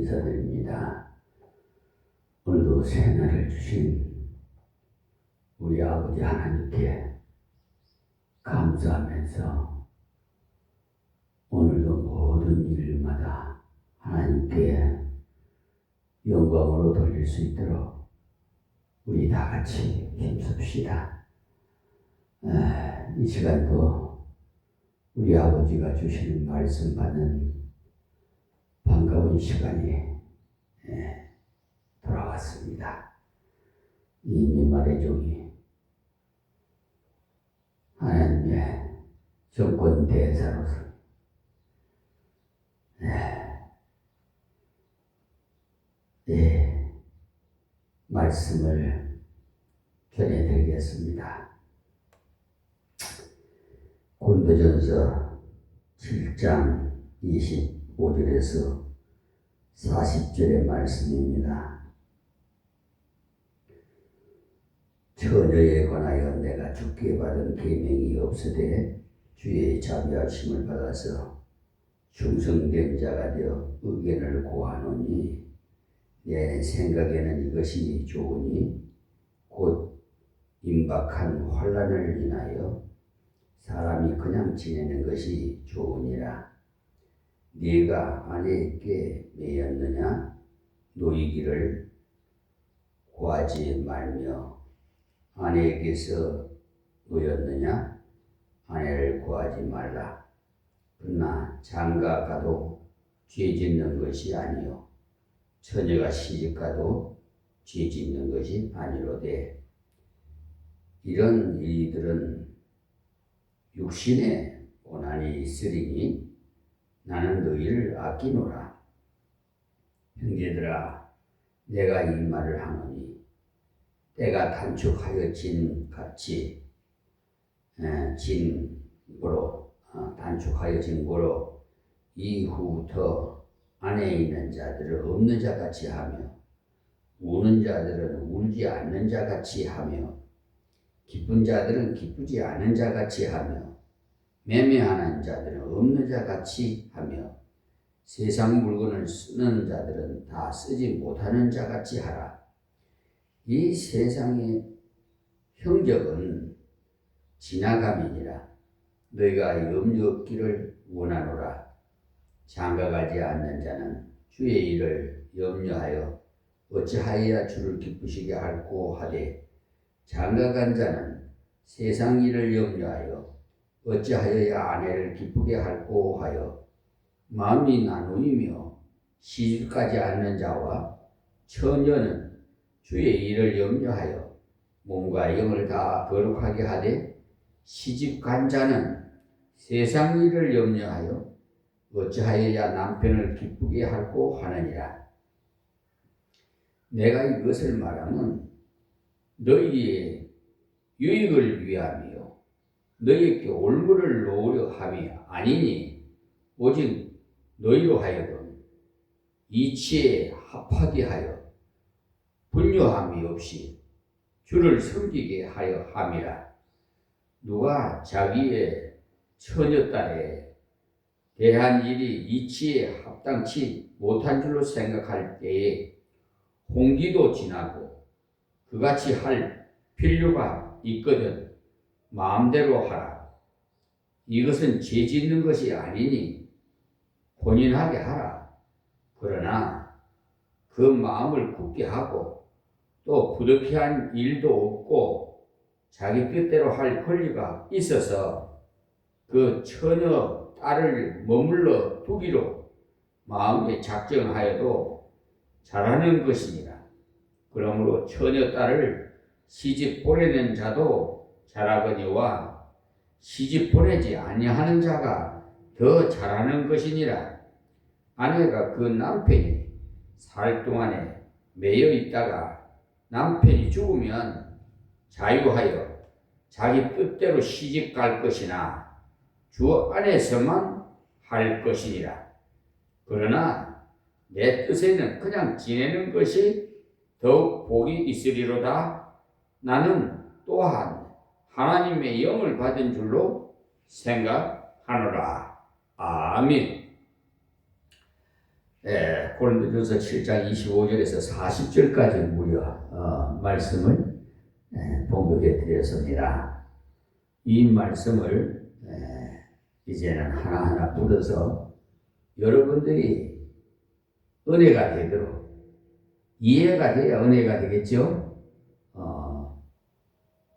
인사드립니다. 오늘도 새날을 주신 우리 아버지 하나님께 감사하면서 오늘도 모든 일마다 하나님께 영광으로 돌릴 수 있도록 우리 다 같이 힘씁시다. 이 시간도 우리 아버지가 주시는 말씀 받는 반가운 시간이 돌아왔습니다. 이 민말의 종이 하나님의 정권 대사로서 말씀을 전해드리겠습니다. 고린도전서 7장 25절에서 40절의 말씀입니다. 처녀에 관하여 내가 주께 받은 계명이 없으되 주의 자비하심을 받아서 충성된 자가 되어 의견을 고하노니 내 생각에는 이것이 좋으니 곧 임박한 환난을 인하여 사람이 그냥 지내는 것이 좋으니라. 네가 아내에게 매였느냐? 노이기를 구하지 말며 아내에게서 놓였느냐? 아내를 구하지 말라. 그러나 장가 가도 죄 짓는 것이 아니요 처녀가 시집가도 죄 짓는 것이 아니로되 이런 이들은 육신에 고난이 있으리니 나는 너희를 아끼노라. 형제들아, 내가 이 말을 하노니 때가 단축하여 단축하여 진 고로 이후부터 안에 있는 자들을 없는 자같이 하며 우는 자들은 울지 않는 자같이 하며 기쁜 자들은 기쁘지 않은 자같이 하며 매매하는 자들은 없는 자같이 하며 세상 물건을 쓰는 자들은 다 쓰지 못하는 자같이 하라. 이 세상의 형적은 지나감이니라. 너희가 염려 없기를 원하노라. 장가가지 않는 자는 주의 일을 염려하여 어찌하여야 주를 기쁘시게 할꼬 하되 장가간 자는 세상 일을 염려하여 어찌하여야 아내를 기쁘게 할꼬 하여 마음이 나누이며 시집가지 않는 자와 처녀는 주의 일을 염려하여 몸과 영을 다 거룩하게 하되 시집간 자는 세상 일을 염려하여 어찌하여야 남편을 기쁘게 할꼬 하느니라. 내가 이것을 말하면 너희의 유익을 위함이요 너희에게 올무를 놓으려 함이 아니니 오직 너희로 하여금 이치에 합하게 하여 분요함이 없이 주를 섬기게 하여 함이라. 누가 자기의 처녀딸에 대한 일이 이치에 합당치 못한 줄로 생각할 때에 홍기도 지나고 그같이 할 필요가 있거든 마음대로 하라. 이것은 죄 짓는 것이 아니니 혼인하게 하라. 그러나 그 마음을 굳게 하고 또 부득이한 일도 없고 자기 뜻대로 할 권리가 있어서 그 처녀 딸을 머물러 두기로 마음에 작정하여도 잘하는 것이니라. 그러므로 처녀 딸을 시집 보내는 자도 잘하거니와 시집 보내지 아니하는 자가 더 잘하는 것이니라. 아내가 그 남편이 살 동안에 매여 있다가 남편이 죽으면 자유하여 자기 뜻대로 시집 갈 것이나 주 안에서만 할 것이니라. 그러나 내 뜻에는 그냥 지내는 것이 더욱 복이 있으리로다. 나는 또한 하나님의 영을 받은 줄로 생각하노라. 아멘. 고린도전서 7장 25절에서 40절까지 무려 말씀을 봉독해 드렸습니다. 이 말씀을 이제는 하나하나 풀어서 여러분들이 은혜가 되도록, 이해가 돼야 은혜가 되겠죠.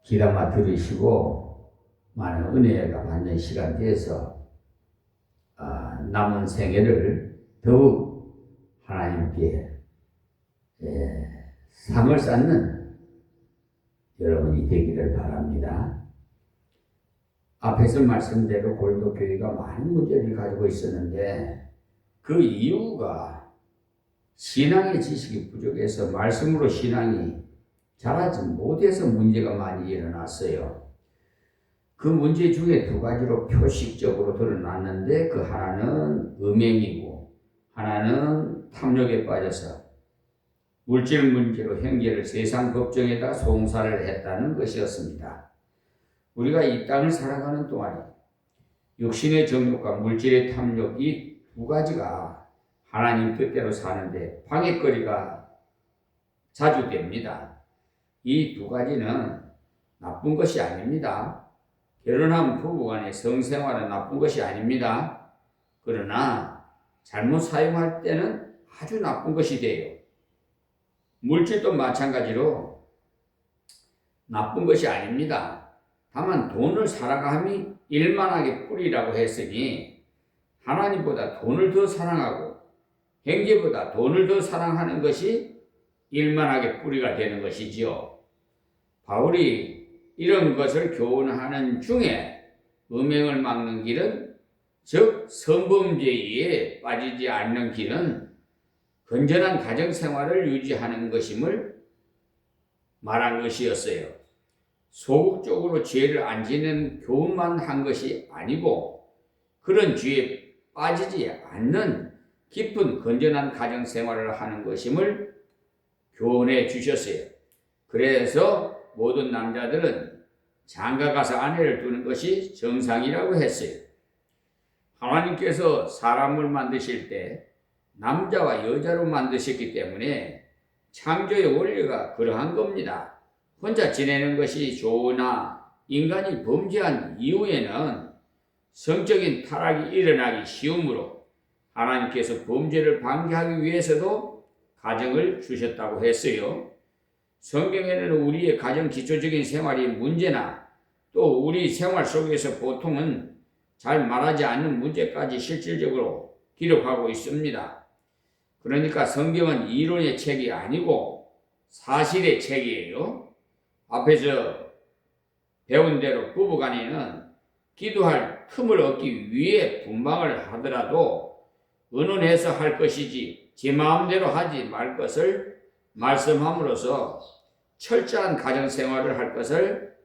귀담아 들으시고 많은 은혜가 받는 시간 돼서 남은 생애를 더욱 하나님께 상을 쌓는 여러분이 되기를 바랍니다. 앞에서 말씀대로 고린도 교회가 많은 문제를 가지고 있었는데 그 이유가 신앙의 지식이 부족해서 말씀으로 신앙이 자라지 못해서 문제가 많이 일어났어요. 그 문제 중에 두 가지로 표식적으로 드러났는데 그 하나는 음행이고 하나는 탐욕에 빠져서 물질 문제로 형제를 세상 걱정에다 송사를 했다는 것이었습니다. 우리가 이 땅을 살아가는 동안에 육신의 정욕과 물질의 탐욕 이 두 가지가 하나님 뜻대로 사는데 방해거리가 자주 됩니다. 이 두 가지는 나쁜 것이 아닙니다. 결혼한 부부간의 성생활은 나쁜 것이 아닙니다. 그러나 잘못 사용할 때는 아주 나쁜 것이 돼요. 물질도 마찬가지로 나쁜 것이 아닙니다. 다만 돈을 사랑함이 일만하게 뿌리라고 했으니 하나님보다 돈을 더 사랑하고 형제보다 돈을 더 사랑하는 것이 일만하게 뿌리가 되는 것이지요. 바울이 이런 것을 교훈하는 중에 음행을 막는 길은, 즉 성범죄에 빠지지 않는 길은 건전한 가정생활을 유지하는 것임을 말한 것이었어요. 소극적으로 죄를 안 짓는 교훈만 한 것이 아니고 그런 죄에 빠지지 않는 깊은 건전한 가정생활을 하는 것임을 교훈해 주셨어요. 그래서 모든 남자들은 장가가서 아내를 두는 것이 정상이라고 했어요. 하나님께서 사람을 만드실 때 남자와 여자로 만드셨기 때문에 창조의 원리가 그러한 겁니다. 혼자 지내는 것이 좋으나 인간이 범죄한 이후에는 성적인 타락이 일어나기 쉬우므로 하나님께서 범죄를 방지하기 위해서도 가정을 주셨다고 했어요. 성경에는 우리의 가정 기초적인 생활이 문제나 또 우리 생활 속에서 보통은 잘 말하지 않는 문제까지 실질적으로 기록하고 있습니다. 그러니까 성경은 이론의 책이 아니고 사실의 책이에요. 앞에서 배운 대로 부부간에는 기도할 틈을 얻기 위해 분방을 하더라도 의논해서 할 것이지 제 마음대로 하지 말 것을 말씀함으로써 철저한 가정생활을 할 것을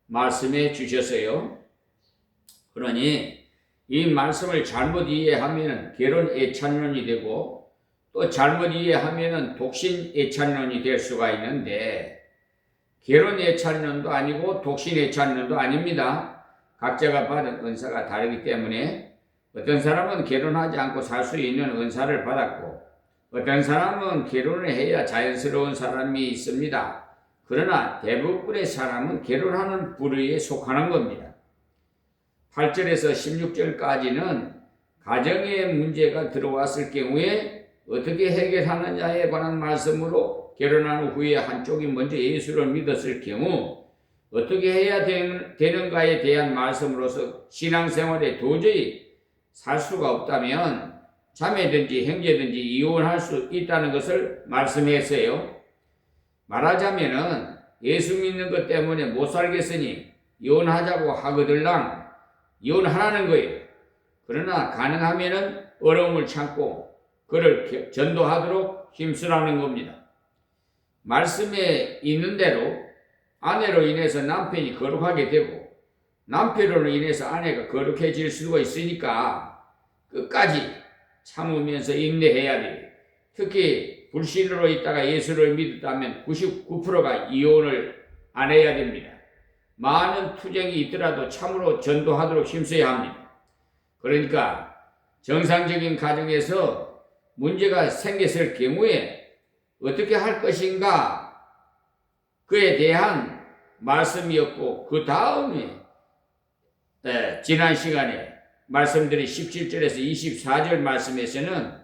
말씀해 주셨어요. 그러니 이 말씀을 잘못 이해하면 결혼 애찬론이 되고 또 잘못 이해하면 독신 애찬론이 될 수가 있는데 결혼 애찬론도 아니고 독신 애찬론도 아닙니다. 각자가 받은 은사가 다르기 때문에 어떤 사람은 결혼하지 않고 살 수 있는 은사를 받았고 어떤 사람은 결혼을 해야 자연스러운 사람이 있습니다. 그러나 대부분의 사람은 결혼하는 부류에 속하는 겁니다. 8절에서 16절까지는 가정에 문제가 들어왔을 경우에 어떻게 해결하느냐에 관한 말씀으로 결혼한 후에 한쪽이 먼저 예수를 믿었을 경우 어떻게 해야 되는가에 대한 말씀으로서 신앙생활에 도저히 살 수가 없다면 자매든지 형제든지 이혼할 수 있다는 것을 말씀했어요. 말하자면은 예수 믿는 것 때문에 못 살겠으니 이혼하자고 하거들랑 이혼하라는 거예요. 그러나 가능하면은 어려움을 참고 그를 전도하도록 힘쓰라는 겁니다. 말씀에 있는 대로 아내로 인해서 남편이 거룩하게 되고 남편으로 인해서 아내가 거룩해질 수가 있으니까 끝까지 참으면서 인내해야 돼요. 특히 불신으로 있다가 예수를 믿었다면 99%가 이혼을 안 해야 됩니다. 많은 투쟁이 있더라도 참으로 전도하도록 힘써야 합니다. 그러니까 정상적인 가정에서 문제가 생겼을 경우에 어떻게 할 것인가, 그에 대한 말씀이었고, 그 다음에 지난 시간에 말씀드린 17절에서 24절 말씀에서는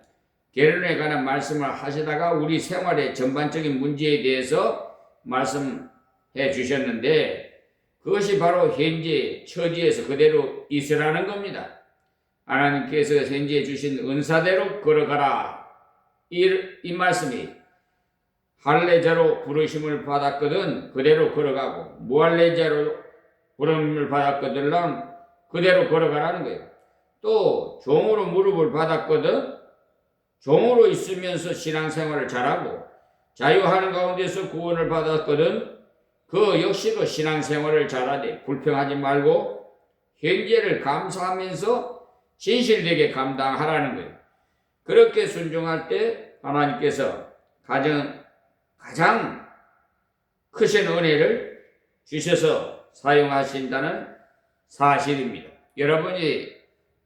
결혼에 관한 말씀을 하시다가 우리 생활의 전반적인 문제에 대해서 말씀해 주셨는데, 그것이 바로 현재 처지에서 그대로 있으라는 겁니다. 하나님께서 현재 주신 은사대로 걸어가라, 이 말씀이 할례자로 부르심을 받았거든 그대로 걸어가고, 무할례자로 부름을 받았거든 그대로 걸어가라는 거예요. 또 종으로 무릎을 받았거든 종으로 있으면서 신앙생활을 잘하고, 자유하는 가운데서 구원을 받았거든 그 역시도 신앙생활을 잘하되 불평하지 말고 현재를 감사하면서 진실되게 감당하라는 거예요. 그렇게 순종할 때 하나님께서 가장 크신 은혜를 주셔서 사용하신다는 사실입니다. 여러분이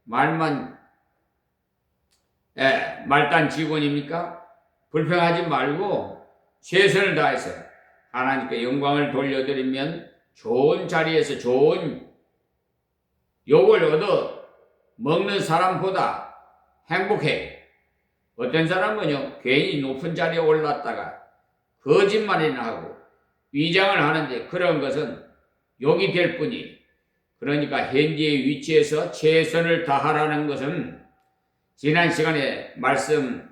말단 직원입니까? 불평하지 말고 최선을 다해서 하나님께 영광을 돌려드리면 좋은 자리에서 좋은 욕을 얻어 먹는 사람보다 행복해. 어떤 사람은요, 괜히 높은 자리에 올랐다가 거짓말이나 하고 위장을 하는데 그런 것은 욕이 될 뿐이, 그러니까 현재의 위치에서 최선을 다하라는 것은 지난 시간에 말씀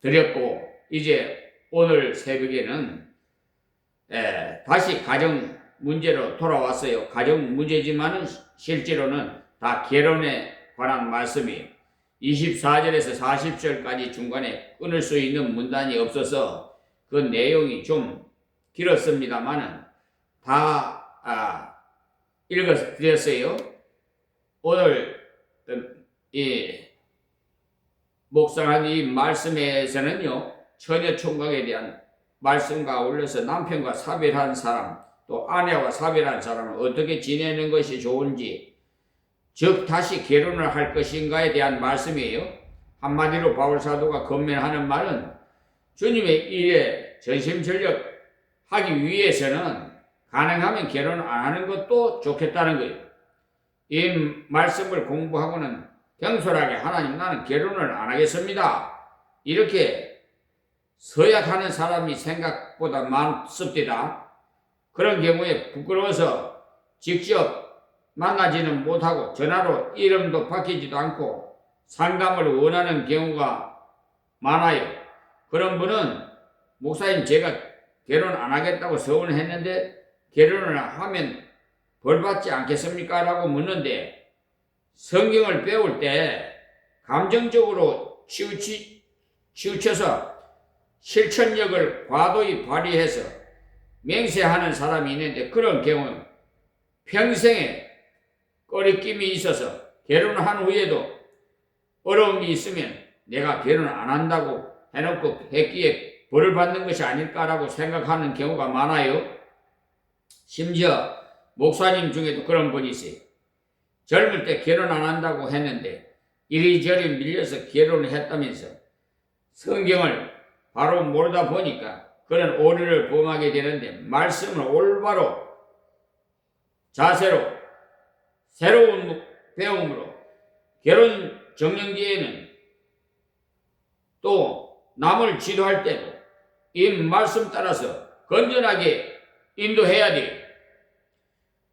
드렸고, 이제 오늘 새벽에는 다시 가정 문제로 돌아왔어요. 가정 문제지만은 실제로는 다 결혼에 관한 말씀이에요. 24절에서 40절까지 중간에 끊을 수 있는 문단이 없어서 그 내용이 좀 길었습니다만은 다 읽어드렸어요. 오늘 묵상한 이 말씀에서는요, 처녀 총각에 대한 말씀과 어울려서 남편과 사별한 사람, 또 아내와 사별한 사람은 어떻게 지내는 것이 좋은지, 즉 다시 결혼을 할 것인가에 대한 말씀이에요. 한마디로 바울 사도가 권면하는 말은 주님의 일에 전심전력 하기 위해서는 가능하면 결혼 안 하는 것도 좋겠다는 거예요. 이 말씀을 공부하고는 경솔하게 하나님, 나는 결혼을 안 하겠습니다, 이렇게 서약하는 사람이 생각보다 많습니다. 그런 경우에 부끄러워서 직접 만나지는 못하고 전화로 이름도 바뀌지도 않고 상담을 원하는 경우가 많아요. 그런 분은 목사님, 제가 결혼 안 하겠다고 서운했는데 결혼을 하면 벌 받지 않겠습니까? 라고 묻는데, 성경을 배울 때 감정적으로 치우쳐서 실천력을 과도히 발휘해서 맹세하는 사람이 있는데, 그런 경우는 평생에 꺼리낌이 있어서 결혼한 후에도 어려움이 있으면 내가 결혼 안 한다고 해놓고 했기에 벌을 받는 것이 아닐까라고 생각하는 경우가 많아요. 심지어 목사님 중에도 그런 분이 있어요. 젊을 때 결혼 안 한다고 했는데 이리저리 밀려서 결혼을 했다면서 성경을 바로 모르다 보니까 그런 오류를 범하게 되는데, 말씀을 올바로 자세로 새로운 배움으로 결혼 정년기에는 또 남을 지도할 때도 이 말씀 따라서 건전하게 인도해야 돼요.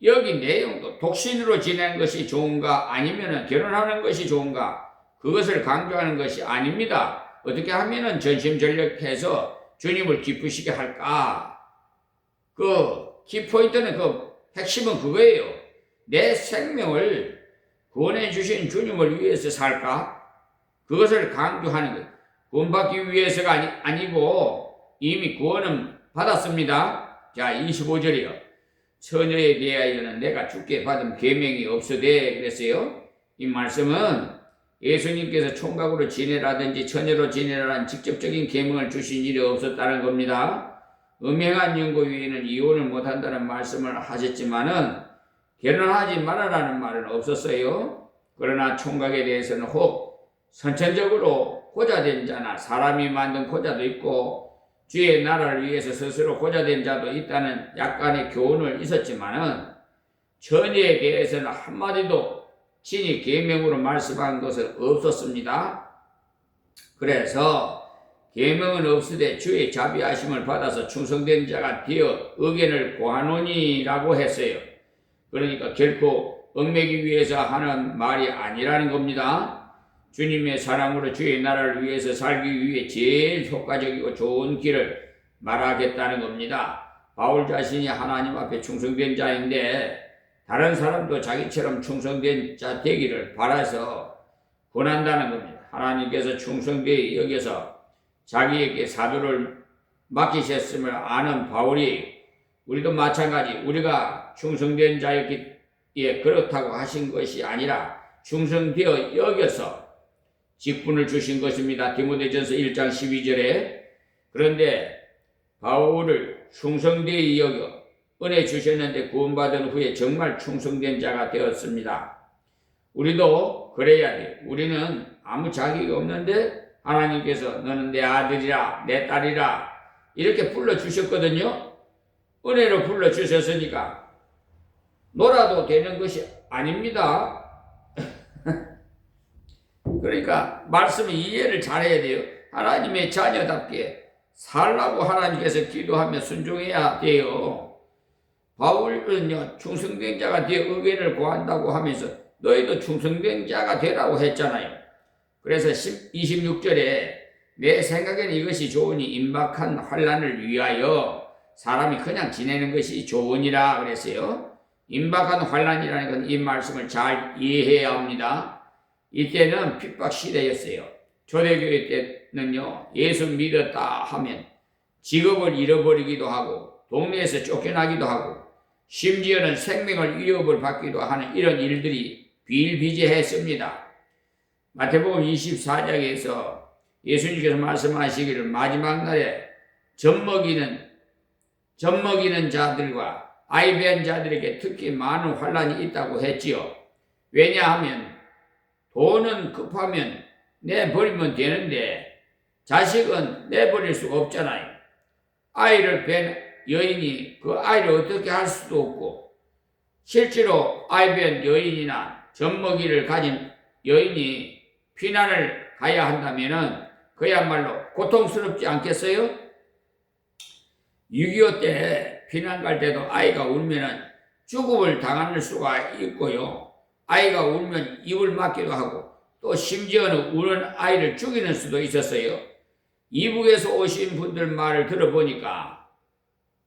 여기 내용도 독신으로 지내는 것이 좋은가 아니면 결혼하는 것이 좋은가, 그것을 강조하는 것이 아닙니다. 어떻게 하면 전심전력해서 주님을 기쁘시게 할까? 그 키포인트는, 그 핵심은 그거예요. 내 생명을 구원해 주신 주님을 위해서 살까? 그것을 강조하는 거예요. 구원받기 위해서가 아니고 이미 구원은 받았습니다. 자, 25절이요. 처녀에 대하여는 내가 주께 받은 계명이 없으되 그랬어요. 이 말씀은 예수님께서 총각으로 지내라든지 처녀로 지내라는 직접적인 계명을 주신 일이 없었다는 겁니다. 음행한 연고 위에는 이혼을 못한다는 말씀을 하셨지만은 결혼하지 말아라는 말은 없었어요. 그러나 총각에 대해서는 혹 선천적으로 고자된 자나 사람이 만든 고자도 있고 주의 나라를 위해서 스스로 고자된 자도 있다는 약간의 교훈을 있었지만은 전의에 대해서는 한마디도 친히 계명으로 말씀한 것은 없었습니다. 그래서 계명은 없으되 주의 자비하심을 받아서 충성된 자가 되어 의견을 고하노니라고 했어요. 그러니까 결코 얽매기 위해서 하는 말이 아니라는 겁니다. 주님의 사랑으로 주의 나라를 위해서 살기 위해 제일 효과적이고 좋은 길을 말하겠다는 겁니다. 바울 자신이 하나님 앞에 충성된 자인데 다른 사람도 자기처럼 충성된 자 되기를 바라서 권한다는 겁니다. 하나님께서 충성되이 여겨서 자기에게 사도를 맡기셨음을 아는 바울이 우리도 마찬가지 우리가 충성된 자였기에 그렇다고 하신 것이 아니라 충성되어 여겨서 직분을 주신 것입니다. 디모데전서 1장 12절에 그런데 바울을 충성되이 여겨 은혜 주셨는데 구원받은 후에 정말 충성된 자가 되었습니다. 우리도 그래야 돼. 우리는 아무 자격이 없는데 하나님께서 너는 내 아들이라 내 딸이라 이렇게 불러주셨거든요. 은혜로 불러주셨으니까 놀아도 되는 것이 아닙니다. 그러니까 말씀의 이해를 잘해야 돼요. 하나님의 자녀답게 살라고 하나님께서 기도하며 순종해야 돼요. 바울은요 충성된 자가 되어 의견을 구한다고 하면서 너희도 충성된 자가 되라고 했잖아요. 그래서 26절에 내 생각에는 이것이 좋으니 임박한 환난을 위하여 사람이 그냥 지내는 것이 좋으니라 그랬어요. 임박한 환난이라는 건 이 말씀을 잘 이해해야 합니다. 이때는 핍박 시대였어요. 초대교회 때는요 예수 믿었다 하면 직업을 잃어버리기도 하고 동네에서 쫓겨나기도 하고 심지어는 생명을 위협을 받기도 하는 이런 일들이 비일비재했습니다. 마태복음 24장에서 예수님께서 말씀하시기를 마지막 날에 젖먹이는 자들과 아이배한 자들에게 특히 많은 환난이 있다고 했지요. 왜냐하면 돈은 급하면 내버리면 되는데 자식은 내버릴 수가 없잖아요. 아이를 뵌 여인이 그 아이를 어떻게 할 수도 없고 실제로 아이 뵌 여인이나 젖먹이를 가진 여인이 피난을 가야 한다면은 그야말로 고통스럽지 않겠어요? 6.25 때 피난 갈 때도 아이가 울면은 죽음을 당할 수가 있고요. 아이가 울면 입을 막기도 하고 또 심지어는 우는 아이를 죽이는 수도 있었어요. 이북에서 오신 분들 말을 들어보니까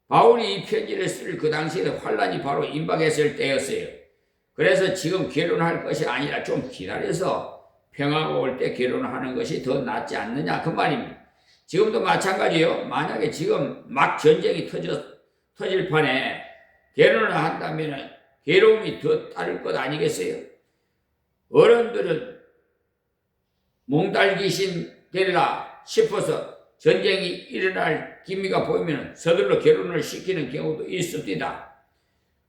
바울이 이 편지를 쓸 그 당시에는 환란이 바로 임박했을 때였어요. 그래서 지금 결혼할 것이 아니라 좀 기다려서 평화가 올 때 결혼하는 것이 더 낫지 않느냐 그 말입니다. 지금도 마찬가지예요. 만약에 지금 막 전쟁이 터질 판에 결혼을 한다면 괴로움이 더 따를 것 아니겠어요? 어른들은 몽달귀신 되리라 싶어서 전쟁이 일어날 기미가 보이면 서둘러 결혼을 시키는 경우도 있습니다.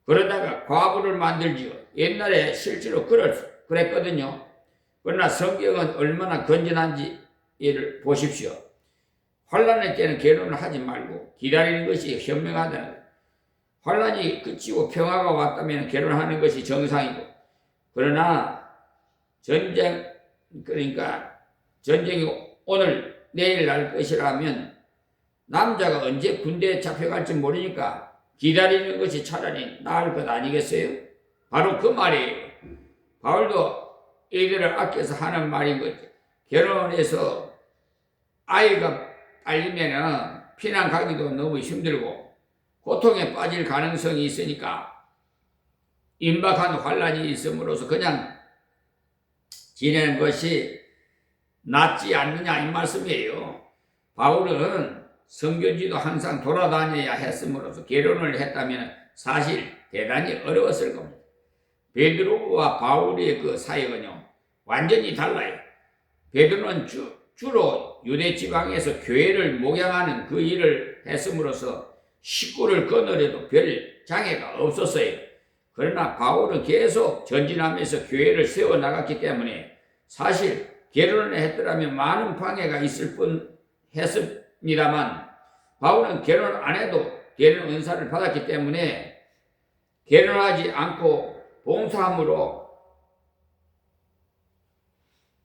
그러다가 과부를 만들지요. 옛날에 실제로 그랬거든요. 그러나 성경은 얼마나 건전한지를 보십시오. 환란의 때는 결혼을 하지 말고 기다리는 것이 현명하다는 거예요. 환란이 그치고 평화가 왔다면 결혼하는 것이 정상이고 그러나 전쟁이 오늘 내일 날 것이라면 남자가 언제 군대에 잡혀갈지 모르니까 기다리는 것이 차라리 나을 것 아니겠어요? 바로 그 말이에요. 바울도 애들을 아껴서 하는 말인 거죠. 결혼해서 아이가 딸리면은 피난 가기도 너무 힘들고 고통에 빠질 가능성이 있으니까 임박한 환란이 있음으로써 그냥 지내는 것이 낫지 않느냐 이 말씀이에요. 바울은 선교지도 항상 돌아다녀야 했음으로써 결혼을 했다면 사실 대단히 어려웠을 겁니다. 베드로와 바울의 그 사역은요 완전히 달라요. 베드로는 주로 유대 지방에서 교회를 목양하는 그 일을 했음으로써 식구를 거느려도 별 장애가 없었어요. 그러나 바울은 계속 전진하면서 교회를 세워나갔기 때문에 사실 결혼을 했더라면 많은 방해가 있을 뻔 했습니다만 바울은 결혼 안 해도 결혼 은사를 받았기 때문에 결혼하지 않고 봉사함으로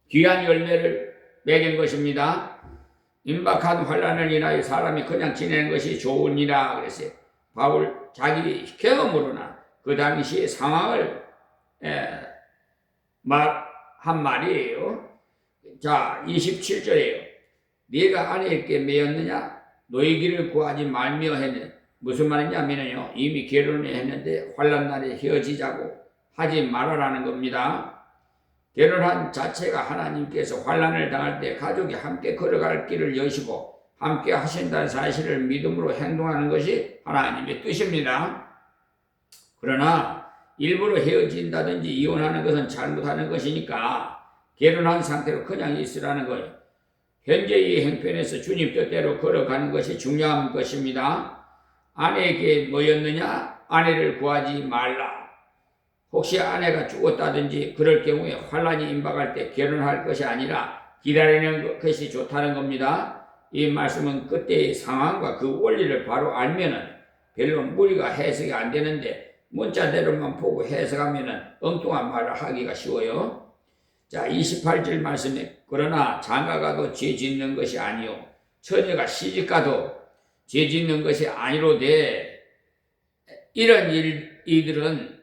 귀한 열매를 맺은 것입니다. 임박한 환난을 인하여 사람이 그냥 지내는 것이 좋으니라 그랬어요. 바울 자기 경험으로나 그 당시의 상황을 한 말이에요. 자, 27절이에요. 네가 아내에게 매였느냐? 너의 길을 구하지 말며 했느냐? 무슨 말이냐면요, 이미 결혼을 했는데 환난 날에 헤어지자고 하지 말아라는 겁니다. 결혼한 자체가 하나님께서 환난을 당할 때 가족이 함께 걸어갈 길을 여시고 함께 하신다는 사실을 믿음으로 행동하는 것이 하나님의 뜻입니다. 그러나 일부러 헤어진다든지 이혼하는 것은 잘못하는 것이니까 결혼한 상태로 그냥 있으라는 거예요. 현재의 행편에서 주님 뜻대로 걸어가는 것이 중요한 것입니다. 아내에게 뭐였느냐? 아내를 구하지 말라. 혹시 아내가 죽었다든지 그럴 경우에 환난이 임박할 때 결혼할 것이 아니라 기다리는 것이 좋다는 겁니다. 이 말씀은 그때의 상황과 그 원리를 바로 알면은 별로 무리가 해석이 안 되는데 문자대로만 보고 해석하면은 엉뚱한 말을 하기가 쉬워요. 자, 28절 말씀에 그러나 장가가도 죄 짓는 것이 아니요 처녀가 시집가도 죄 짓는 것이 아니로되 이런 이들은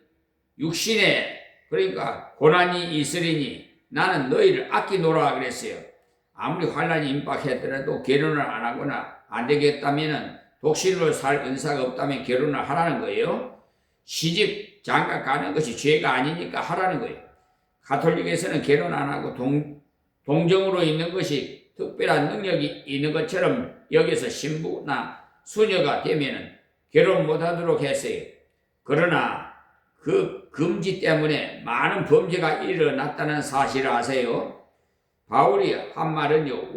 육신에 그러니까 고난이 있으리니 나는 너희를 아끼노라 그랬어요. 아무리 환난이 임박했더라도 결혼을 안 하거나 안 되겠다면은 독신으로 살 은사가 없다면 결혼을 하라는 거예요. 시집 장가 가는 것이 죄가 아니니까 하라는 거예요. 가톨릭에서는 결혼 안 하고 동정으로 있는 것이 특별한 능력이 있는 것처럼 여기서 신부나 수녀가 되면은 결혼 못 하도록 했어요. 그러나 그 금지 때문에 많은 범죄가 일어났다는 사실을 아세요? 바울이 한 말은요,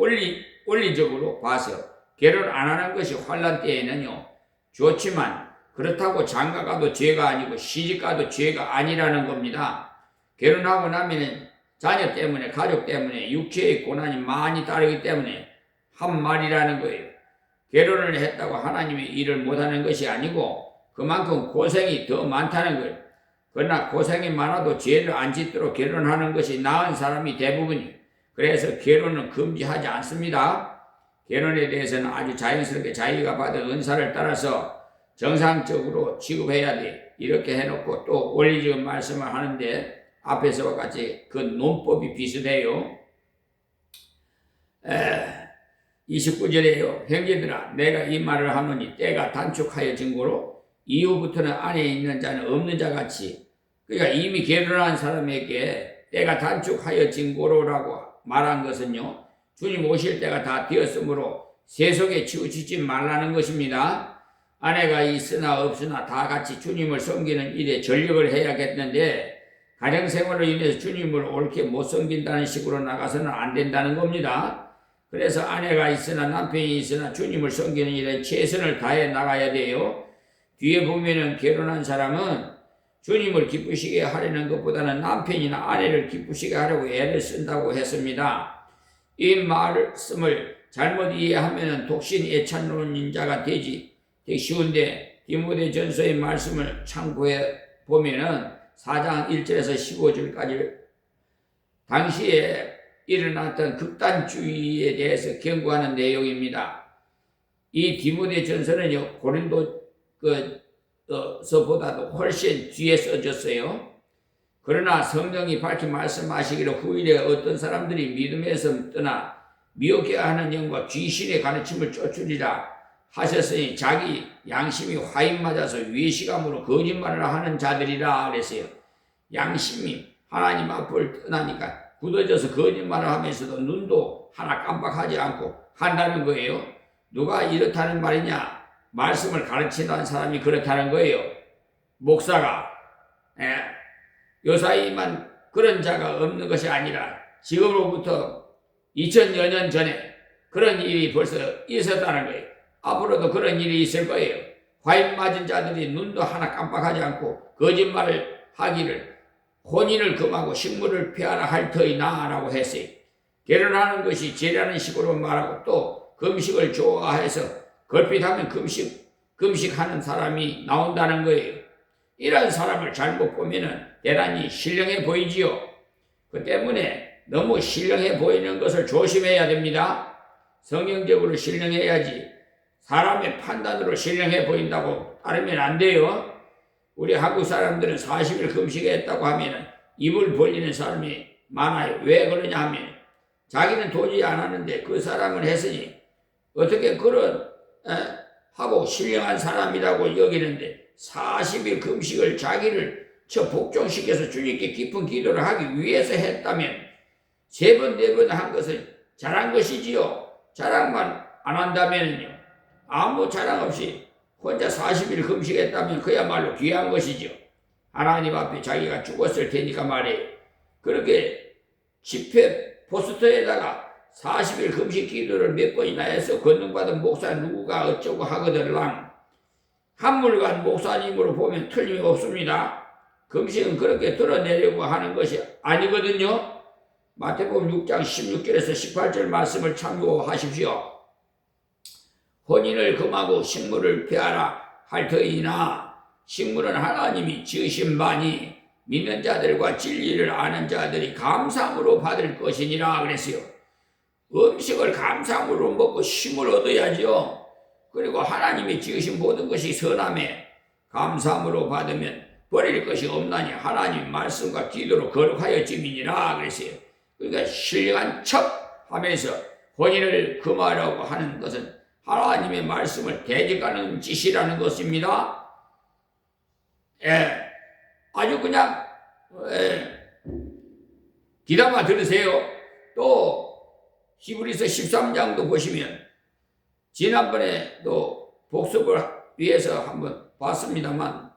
원리적으로 봐서 결혼 안 하는 것이 환난 때에는요, 좋지만 그렇다고 장가가도 죄가 아니고 시집가도 죄가 아니라는 겁니다. 결혼하고 나면은 자녀 때문에 가족 때문에 육체의 고난이 많이 따르기 때문에 한 말이라는 거예요. 결혼을 했다고 하나님의 일을 못하는 것이 아니고 그만큼 고생이 더 많다는 거예요. 그러나 고생이 많아도 죄를 안 짓도록 결혼하는 것이 나은 사람이 대부분이에요. 그래서 결혼은 금지하지 않습니다. 결혼에 대해서는 아주 자연스럽게 자기가 받은 은사를 따라서 정상적으로 취급해야 돼. 이렇게 해놓고 또 원리적인 말씀을 하는데 앞에서와 같이 그 논법이 비슷해요. 29절에요. 형제들아 내가 이 말을 하노니 때가 단축하여진 고로 이후부터는 안에 있는 자는 없는 자 같이 그러니까 이미 결혼한 사람에게 때가 단축하여진 고로라고 말한 것은요. 주님 오실 때가 다 되었으므로 세속에 치우치지 말라는 것입니다. 아내가 있으나 없으나 다 같이 주님을 섬기는 일에 전력을 해야겠는데 가정생활로 인해서 주님을 옳게 못 섬긴다는 식으로 나가서는 안 된다는 겁니다. 그래서 아내가 있으나 남편이 있으나 주님을 섬기는 일에 최선을 다해 나가야 돼요. 뒤에 보면은 결혼한 사람은 주님을 기쁘시게 하려는 것보다는 남편이나 아내를 기쁘시게 하려고 애를 쓴다고 했습니다. 이 말씀을 잘못 이해하면 독신 애찬론인 자가 되기 쉬운데 디모데전서의 말씀을 참고해 보면은 4장 1절에서 15절까지 당시에 일어났던 극단주의에 대해서 경고하는 내용입니다. 이 디모데전서는요 고린도서보다도 훨씬 뒤에 써졌어요. 그러나 성령이 밝히 말씀하시기를 후일에 어떤 사람들이 믿음에서 떠나 미혹해 하는 영과 귀신의 가르침을 쫓으리라 하셨으니 자기 양심이 화인 맞아서 위시감으로 거짓말을 하는 자들이라 그랬어요. 양심이 하나님 앞을 떠나니까 굳어져서 거짓말을 하면서도 눈도 하나 깜빡하지 않고 한다는 거예요. 누가 이렇다는 말이냐? 말씀을 가르치는 사람이 그렇다는 거예요. 목사가. 요사이만 그런 자가 없는 것이 아니라 지금으로부터 2000여 년 전에 그런 일이 벌써 있었다는 거예요. 앞으로도 그런 일이 있을 거예요. 화인 맞은 자들이 눈도 하나 깜빡하지 않고 거짓말을 하기를 혼인을 금하고 식물을 피하라 할 터이나 라고 했어요. 결혼하는 것이 죄라는 식으로 말하고 또 금식을 좋아해서 걸핏하면 금식하는 사람이 나온다는 거예요. 이런 사람을 잘못 보면은 대단히 신령해 보이지요. 그 때문에 너무 신령해 보이는 것을 조심해야 됩니다. 성경적으로 신령해야지 사람의 판단으로 신령해 보인다고 따르면 안 돼요. 우리 한국 사람들은 40일 금식했다고 하면 입을 벌리는 사람이 많아요. 왜 그러냐 하면 자기는 도저히 안 하는데 그 사람은 했으니 어떻게 그런 하고 신령한 사람이라고 여기는데 40일 금식을 자기를 복종시켜서 주님께 깊은 기도를 하기 위해서 했다면 3번, 4번 한 것은 잘한 것이지요. 자랑만 안 한다면요. 아무 자랑 없이 혼자 40일 금식했다면 그야말로 귀한 것이죠. 하나님 앞에 자기가 죽었을 테니까 말이에요. 그렇게 집회 포스터에다가 40일 금식 기도를 몇 번이나 해서 권능받은 목사 누구가 어쩌고 하거들랑 한물간 목사님으로 보면 틀림없습니다. 금식은 그렇게 드러내려고 하는 것이 아니거든요. 마태복음 6장 16절에서 18절 말씀을 참고하십시오. 혼인을 금하고 식물을 피하라 할 터이나 식물은 하나님이 지으신 바니 믿는 자들과 진리를 아는 자들이 감사함으로 받을 것이니라 그랬어요. 음식을 감사함으로 먹고 힘을 얻어야죠. 그리고 하나님이 지으신 모든 것이 선함에 감사함으로 받으면 버릴 것이 없나니 하나님 말씀과 기도로 거룩하여짐이니라 그랬어요. 그러니까 신령한 척 하면서 혼인을 금하라고 하는 것은 하나님의 말씀을 대적하는 짓이라는 것입니다. 아주 그냥 귀담아 들으세요. 또 히브리서 13장도 보시면 지난번에 또 복습을 위해서 한번 봤습니다만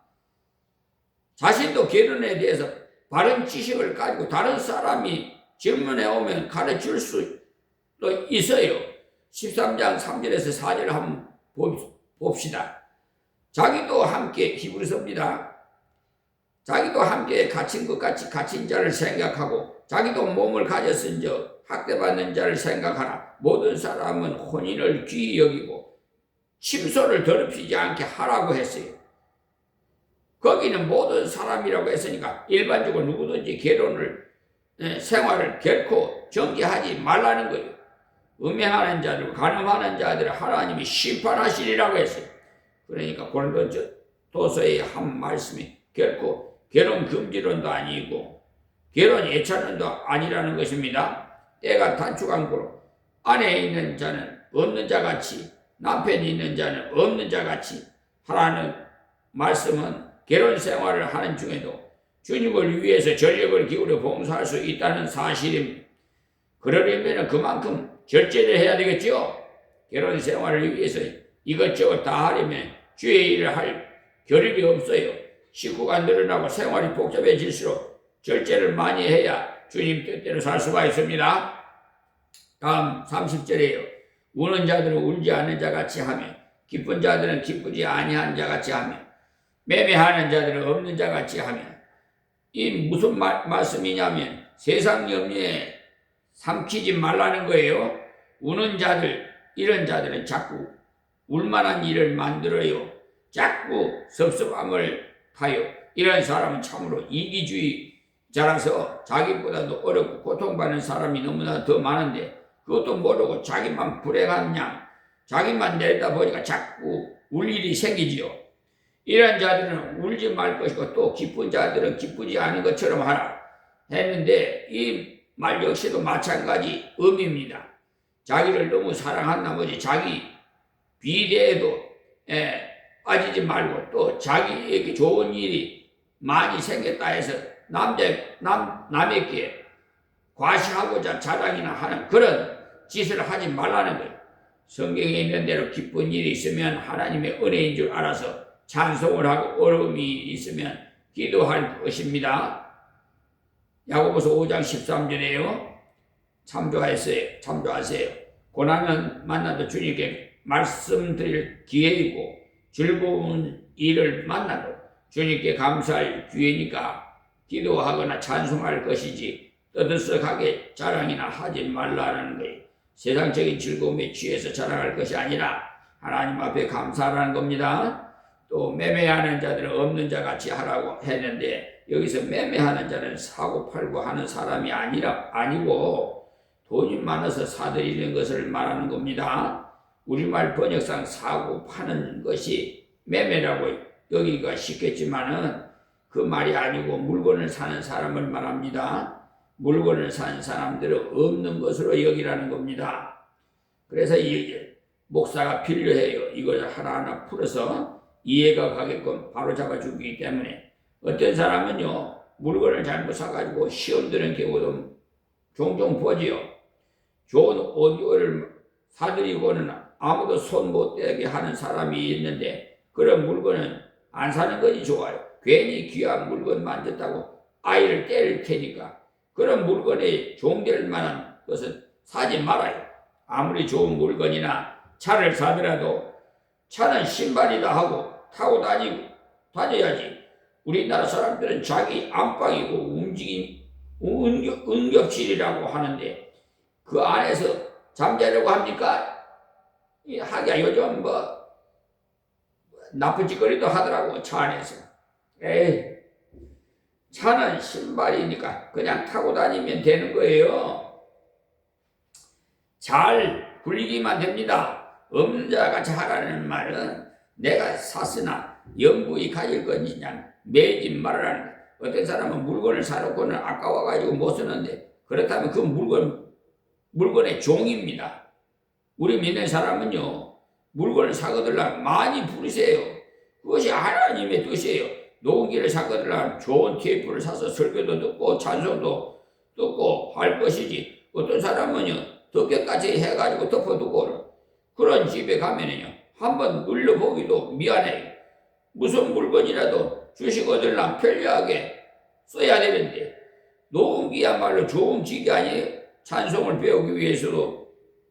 자신도 결혼에 대해서 바른 지식을 가지고 다른 사람이 질문해 오면 가르칠 수도 있어요. 13장 3절에서 4절 한번 봅시다. 자기도 함께 히브리서입니다. 자기도 함께 갇힌 것 같이 갇힌 자를 생각하고 자기도 몸을 가졌은즉 학대받는 자를 생각하라. 모든 사람은 혼인을 귀히 여기고 침소를 더럽히지 않게 하라고 했어요. 거기는 모든 사람이라고 했으니까 일반적으로 누구든지 결혼을 생활을 결코 정죄하지 말라는 거예요. 음행하는 자들, 간음하는 자들을 하나님이 심판하시리라고 했어요. 그러니까 고린도서의 한 말씀이 결코 결혼 금지론도 아니고 결혼 예찬론도 아니라는 것입니다. 때가 단축한 거로 아내에 있는 자는 없는 자같이 남편이 있는 자는 없는 자같이 하라는 말씀은 결혼 생활을 하는 중에도 주님을 위해서 전력을 기울여 봉사할 수 있다는 사실입니다. 그러려면 그만큼 절제를 해야 되겠죠. 결혼 생활을 위해서 이것저것 다 하려면 주의 일을 할 겨를이 없어요. 식구가 늘어나고 생활이 복잡해질수록 절제를 많이 해야 주님 뜻대로 살 수가 있습니다. 다음 30절이에요. 우는 자들은 울지 않는 자같이 하며 기쁜 자들은 기쁘지 아니한 자같이 하며 매매하는 자들은 없는 자같이 하며 이 무슨 말씀이냐면 세상 염려에 삼키지 말라는 거예요. 우는 자들, 이런 자들은 자꾸 울만한 일을 만들어요. 자꾸 섭섭함을 타요. 이런 사람은 참으로 이기주의자라서 자기보다도 어렵고 고통받는 사람이 너무나 더 많은데 그것도 모르고 자기만 불행한 양, 자기만 내다보니까 자꾸 울 일이 생기지요. 이런 자들은 울지 말 것이고 또 기쁜 자들은 기쁘지 않은 것처럼 하라 했는데 이 말 역시도 마찬가지 의미입니다. 자기를 너무 사랑한 나머지 자기 비대에도 빠지지 말고 또 자기에게 좋은 일이 많이 생겼다 해서 남에게 과시하고자 자랑이나 하는 그런 짓을 하지 말라는 거예요. 성경에 있는 대로 기쁜 일이 있으면 하나님의 은혜인 줄 알아서 찬송을 하고 어려움이 있으면 기도할 것입니다. 야고보서 5장 13절에요. 참조하세요. 고난은 만나도 주님께 말씀드릴 기회이고 즐거운 일을 만나도 주님께 감사할 기회니까 기도하거나 찬송할 것이지 떠들썩하게 자랑이나 하지 말라는 거예요. 세상적인 즐거움에 취해서 자랑할 것이 아니라 하나님 앞에 감사하라는 겁니다. 또 매매하는 자들은 없는 자 같이 하라고 했는데 여기서 매매하는 자는 사고 팔고 하는 사람이 아니고 돈이 많아서 사들이는 것을 말하는 겁니다. 우리말 번역상 사고 파는 것이 매매라고 여기가 쉽겠지만은 그 말이 아니고 물건을 사는 사람을 말합니다. 물건을 사는 사람들은 없는 것으로 여기라는 겁니다. 그래서 이 목사가 필요해요. 이걸 하나하나 풀어서 이해가 가게끔 바로 잡아주기 때문에 어떤 사람은요 물건을 잘못 사가지고 시험 드는 경우도 종종 보지요. 좋은 오디오를 사들이고는 아무도 손 못 대게 하는 사람이 있는데 그런 물건은 안 사는 것이 좋아요. 괜히 귀한 물건 만졌다고 아이를 때릴 테니까 그런 물건에 종될 만한 것은 사지 말아요. 아무리 좋은 물건이나 차를 사더라도 차는 신발이다 하고 타고 다녀야지. 우리나라 사람들은 자기 안방이고 움직임 응급실이라고 하는데 그 안에서 잠자려고 합니까? 하기야 요즘 뭐 나쁜 짓거리도 하더라고 차 안에서. 에이, 차는 신발이니까 그냥 타고 다니면 되는 거예요. 잘 굴리기만 됩니다. 없는 자 같이 하라는 말은 내가 샀으나 영구히 가질 건지 그냥 매지 말라는 거예요. 어떤 사람은 물건을 사놓고는 아까워가지고 못 쓰는데 그렇다면 그 물건의 종입니다. 우리 믿는 사람은요 물건을 사거들라 많이 부르세요. 그것이 하나님의 뜻이에요. 녹음기를 사거들라 좋은 테이프를 사서 설교도 듣고 찬송도 듣고 할 것이지 어떤 사람은요 덮개까지 해가지고 덮어두고 그런 집에 가면은요 한번 눌러보기도 미안해요. 무슨 물건이라도 주시거들라 편리하게 써야 되는데 녹음기야말로 좋은 기기 아니에요. 찬송을 배우기 위해서도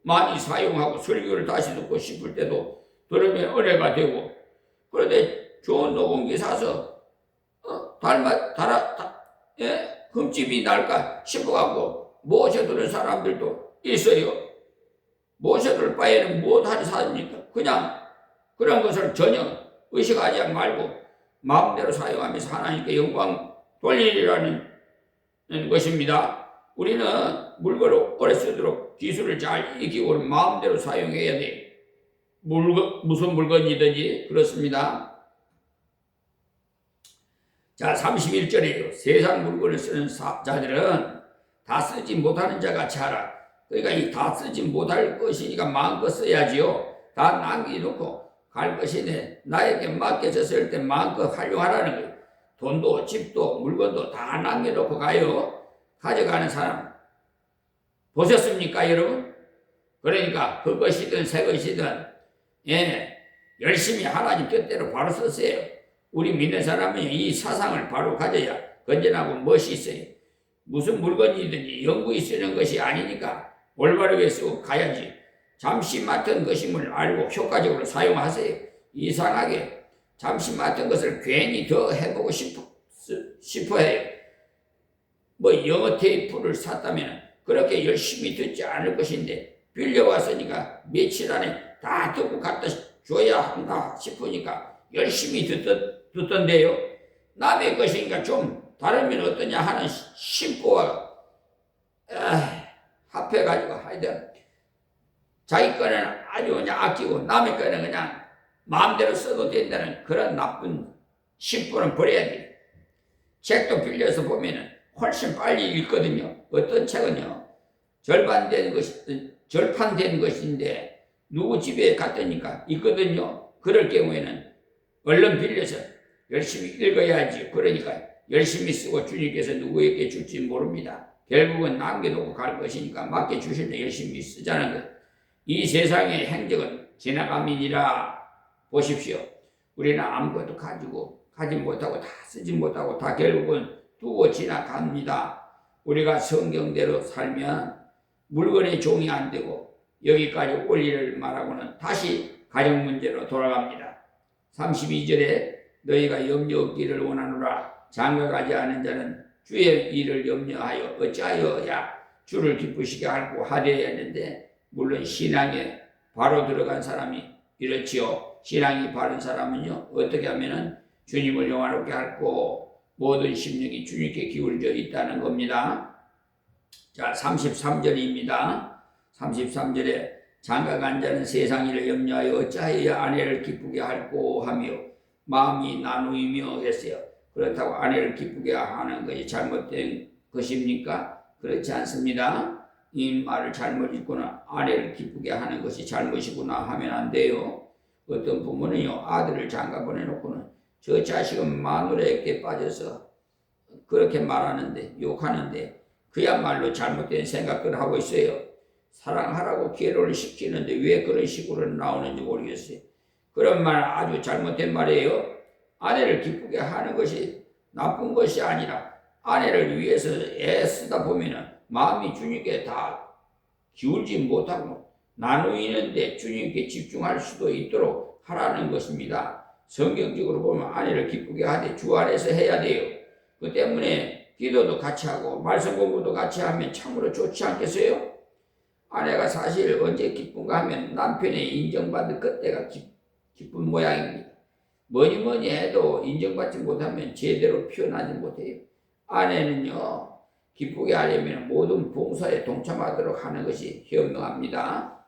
많이 사용하고 설교를 다시 듣고 싶을 때도 들으면 은혜가 되고 그런데 좋은 녹음기 사서 흠집이 날까 싶어갖고 모셔두는 사람들도 있어요. 모셔둘 바에는 무엇하리 사십니까? 그냥 그런 것을 전혀 의식하지 말고 마음대로 사용하면서 하나님께 영광 돌리라는 것입니다. 우리는 물건을 오래 쓰도록 기술을 잘 익히고 마음대로 사용해야 돼. 무슨 물건이든지 그렇습니다. 자, 31절에요. 세상 물건을 쓰는 자들은 다 쓰지 못하는 자 같이 하라. 그러니까 이 다 쓰지 못할 것이니까 마음껏 써야지요. 다 남겨놓고 갈 것이네. 나에게 맡겨졌을 때 마음껏 활용하라는 거예요. 돈도 집도 물건도 다 남겨놓고 가요. 가져가는 사람 보셨습니까 여러분? 그러니까 그것이든 새 것이든 열심히 하나님 뜻대로 바로 쓰세요. 우리 믿는 사람은 이 사상을 바로 가져야 건전하고 멋이 있어요. 무슨 물건이든지 영구히 쓰는 것이 아니니까 올바르게 쓰고 가야지. 잠시 맡은 것임을 알고 효과적으로 사용하세요. 이상하게 잠시 맡은 것을 괜히 더 해보고 싶어 해요. 뭐 영어 테이프를 샀다면 그렇게 열심히 듣지 않을 것인데 빌려왔으니까 며칠 안에 다 듣고 갖다 줘야 한다 싶으니까 열심히 듣던데요. 남의 것이니까 좀 다르면 어떠냐 하는 심보가 합해가지고 하여튼 자기 거는 아주 그냥 아끼고 남의 거는 그냥 마음대로 써도 된다는 그런 나쁜 심보는 버려야 돼. 책도 빌려서 보면은 훨씬 빨리 읽거든요. 어떤 책은요 절판된 것인데 누구 집에 갔더니까 있거든요. 그럴 경우에는 얼른 빌려서 열심히 읽어야지. 그러니까 열심히 쓰고 주님께서 누구에게 줄지 모릅니다. 결국은 남겨놓고 갈 것이니까 맡겨주실 때 열심히 쓰자는 것. 이 세상의 행적은 지나감이니라. 보십시오. 우리는 아무것도 가지 못하고 다 쓰지 못하고 다 결국은 두고 지나갑니다. 우리가 성경대로 살면 물건의 종이 안 되고 여기까지 올 일을 말하고는 다시 가정 문제로 돌아갑니다. 32절에 너희가 염려 없기를 원하노라. 장가가지 않은 자는 주의 일을 염려하여 어찌하여야 주를 기쁘시게 하고 하려야 했는데, 물론 신앙에 바로 들어간 사람이 이렇지요. 신앙이 바른 사람은요, 어떻게 하면은 주님을 영화롭게 하고 모든 심령이 주님께 기울여 있다는 겁니다. 자, 33절입니다. 33절에 장가가 한 자는 세상 일을 염려하여 어찌하여야 아내를 기쁘게 할꼬 하며 마음이 나누이며 했어요. 그렇다고 아내를 기쁘게 하는 것이 잘못된 것입니까? 그렇지 않습니다. 이 말을 잘못 읽거나 아내를 기쁘게 하는 것이 잘못이구나 하면 안 돼요. 어떤 부모는요, 아들을 장가 보내놓고는 저 자식은 마누라에게 빠져서 그렇게 말하는데, 욕하는데 그야말로 잘못된 생각을 하고 있어요. 사랑하라고 결혼을 시키는데 왜 그런 식으로 나오는지 모르겠어요. 그런 말 아주 잘못된 말이에요. 아내를 기쁘게 하는 것이 나쁜 것이 아니라 아내를 위해서 애쓰다 보면은 마음이 주님께 다 기울지 못하고 나누이는데 주님께 집중할 수도 있도록 하라는 것입니다. 성경적으로 보면 아내를 기쁘게 하되 주 안에서 해야 돼요. 그 때문에 기도도 같이 하고 말씀 공부도 같이 하면 참으로 좋지 않겠어요? 아내가 사실 언제 기쁜가 하면 남편의 인정받을 그때가 기쁜 모양입니다. 뭐니 해도 인정받지 못하면 제대로 표현하지 못해요. 아내는요, 기쁘게 하려면 모든 봉사에 동참하도록 하는 것이 현명합니다.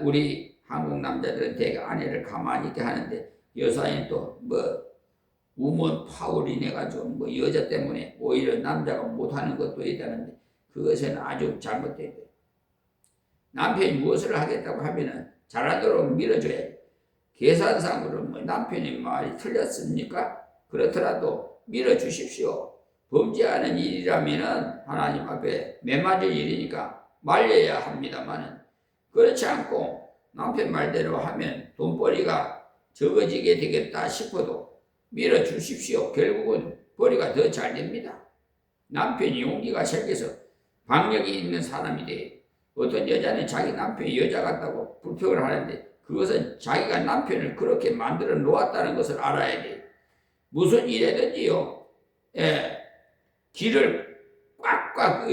우리 한국 남자들은 대개 아내를 가만히 있게 하는데, 여사인 또 우먼 파울이 해가지고 여자 때문에 오히려 남자가 못하는 것도 있다는데, 그것은 아주 잘못된 거예요. 남편이 무엇을 하겠다고 하면은 잘하도록 밀어줘야 돼. 계산상으로 남편이 말이 틀렸습니까? 그렇더라도 밀어주십시오. 범죄하는 일이라면은 하나님 앞에 매맞을 일이니까 말려야 합니다만은, 그렇지 않고 남편 말대로 하면 돈벌이가 적어지게 되겠다 싶어도 밀어주십시오. 결국은 벌이가 더 잘 됩니다. 남편이 용기가 생겨서 박력이 있는 사람이 돼. 어떤 여자는 자기 남편이 여자 같다고 불평을 하는데, 그것은 자기가 남편을 그렇게 만들어 놓았다는 것을 알아야 돼. 무슨 일이든지요, 길을 꽉꽉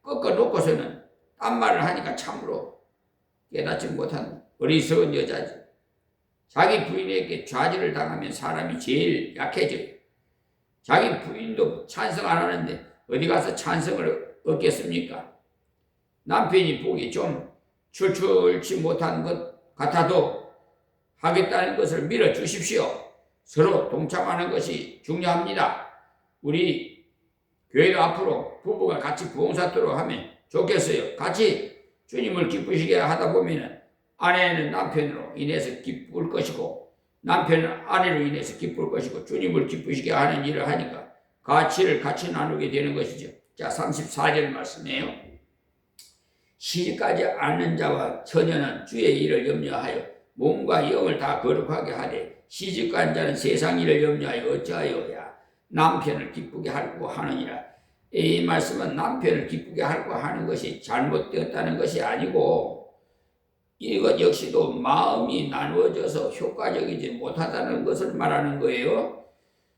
꺾어 놓고서는 딴 말을 하니까 참으로 깨닫지 못한 어리석은 여자지. 자기 부인에게 좌절을 당하면 사람이 제일 약해져요. 자기 부인도 찬성 안 하는데 어디 가서 찬성을 얻겠습니까? 남편이 보기 좀 출출치 못한 것 같아도 하겠다는 것을 밀어주십시오. 서로 동참하는 것이 중요합니다. 우리 교회도 앞으로 부부가 같이 부흥사도록 하면 좋겠어요. 같이 주님을 기쁘시게 하다 보면 아내는 남편으로 인해서 기쁠 것이고, 남편은 아내로 인해서 기쁠 것이고, 주님을 기쁘시게 하는 일을 하니까 가치를 같이 나누게 되는 것이죠. 자, 34절 말씀이에요. 시집가지 않는 자와 처녀는 주의 일을 염려하여 몸과 영을 다 거룩하게 하되, 시집간 자는 세상 일을 염려하여 어찌하여야 남편을 기쁘게 하려고 하느니라. 이 말씀은 남편을 기쁘게 하려고 하는 것이 잘못되었다는 것이 아니고, 이것 역시도 마음이 나누어져서 효과적이지 못하다는 것을 말하는 거예요.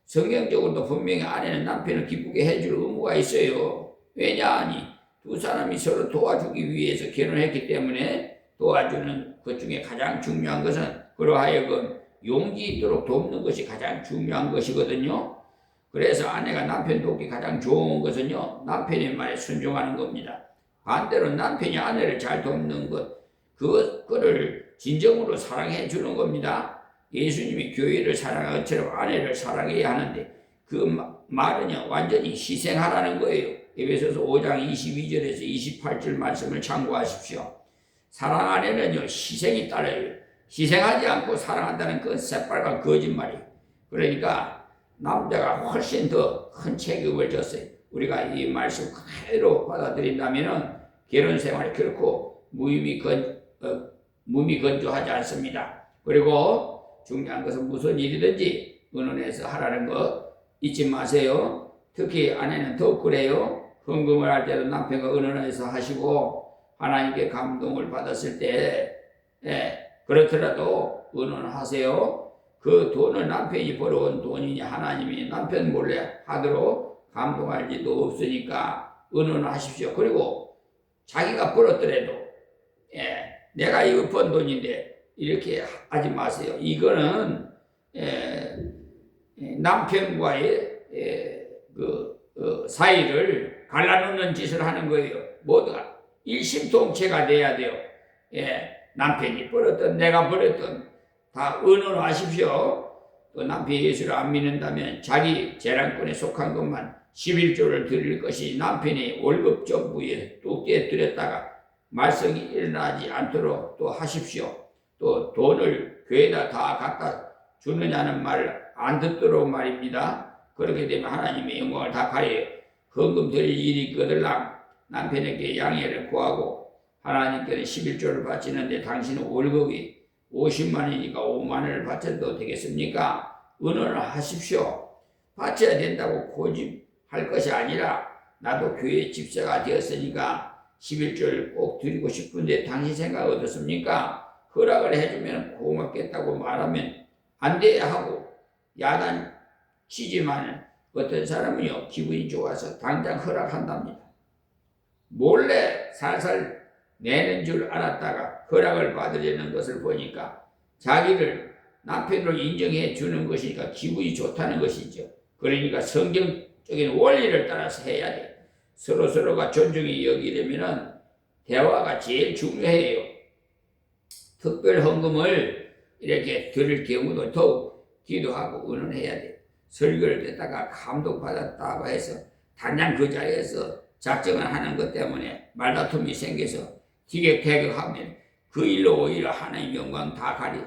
성경적으로도 분명히 아내는 남편을 기쁘게 해줄 의무가 있어요. 왜냐하니 두 사람이 서로 도와주기 위해서 결혼했기 때문에 도와주는 것 중에 가장 중요한 것은 그러하여금 용기 있도록 돕는 것이 가장 중요한 것이거든요. 그래서 아내가 남편 돕기 가장 좋은 것은요, 남편의 말에 순종하는 겁니다. 반대로 남편이 아내를 잘 돕는 것, 그거를 진정으로 사랑해 주는 겁니다. 예수님이 교회를 사랑한 것처럼 아내를 사랑해야 하는데, 그 말은요, 완전히 희생하라는 거예요. 에베소서 5장 22절에서 28절 말씀을 참고하십시오. 사랑 안에는요, 희생이 따라요. 희생하지 않고 사랑한다는 그 새빨간 거짓말이에요. 그러니까 남자가 훨씬 더 큰 체급을 졌어요. 우리가 이 말씀 그대로 받아들인다면 결혼 생활이 결코 무미건조하지 않습니다. 그리고 중요한 것은 무슨 일이든지 의논해서 하라는 거 잊지 마세요. 특히 아내는 더욱 그래요. 헌금을 할 때도 남편과 의논해서 하시고, 하나님께 감동을 받았을 때 그렇더라도 의논하세요. 그 돈을 남편이 벌어온 돈이니 하나님이 남편 몰래 하도록 감동할 리도 없으니까 의논하십시오. 그리고 자기가 벌었더라도 내가 이거 번 돈인데 이렇게 하지 마세요. 이거는 남편과의 사이를 갈라놓는 짓을 하는 거예요. 모두가 일심동체가 돼야 돼요. 남편이 벌었든 내가 벌었든 다 의논하십시오. 또 남편이 예수를 안 믿는다면 자기 재량권에 속한 것만 11조를 드릴 것이 남편이 월급 정부에 또 떼드렸다가 말썽이 일어나지 않도록 또 하십시오. 또 돈을 교회에다 다 갖다 주느냐는 말을 안 듣도록 말입니다. 그렇게 되면 하나님의 영광을 다 가려요. 헌금 드릴 일이 있거들랑 남편에게 양해를 구하고 하나님께는 11조를 바치는데 당신은 월급이 50만 원이니까 5만 원을 바쳐도 되겠습니까? 의논을 하십시오. 바쳐야 된다고 고집할 것이 아니라 나도 교회 집사가 되었으니까 11조를 꼭 드리고 싶은데 당신 생각 어떻습니까? 허락을 해주면 고맙겠다고 말하면 안 돼야 하고 야단치지만 어떤 사람은요 기분이 좋아서 당장 허락한답니다. 몰래 살살 내는 줄 알았다가 허락을 받으려는 것을 보니까 자기를 남편으로 인정해 주는 것이니까 기분이 좋다는 것이죠. 그러니까 성경적인 원리를 따라서 해야 돼요. 서로서로가 존중이 여기려면 대화가 제일 중요해요. 특별 헌금을 이렇게 드릴 경우도 더욱 기도하고 의논해야 돼요. 설교를 듣다가 감동받았다고 해서 단장 그 자리에서 작정을 하는 것 때문에 말다툼이 생겨서 티격태격하면 그 일로 오히려 하나님 영광 다 가리.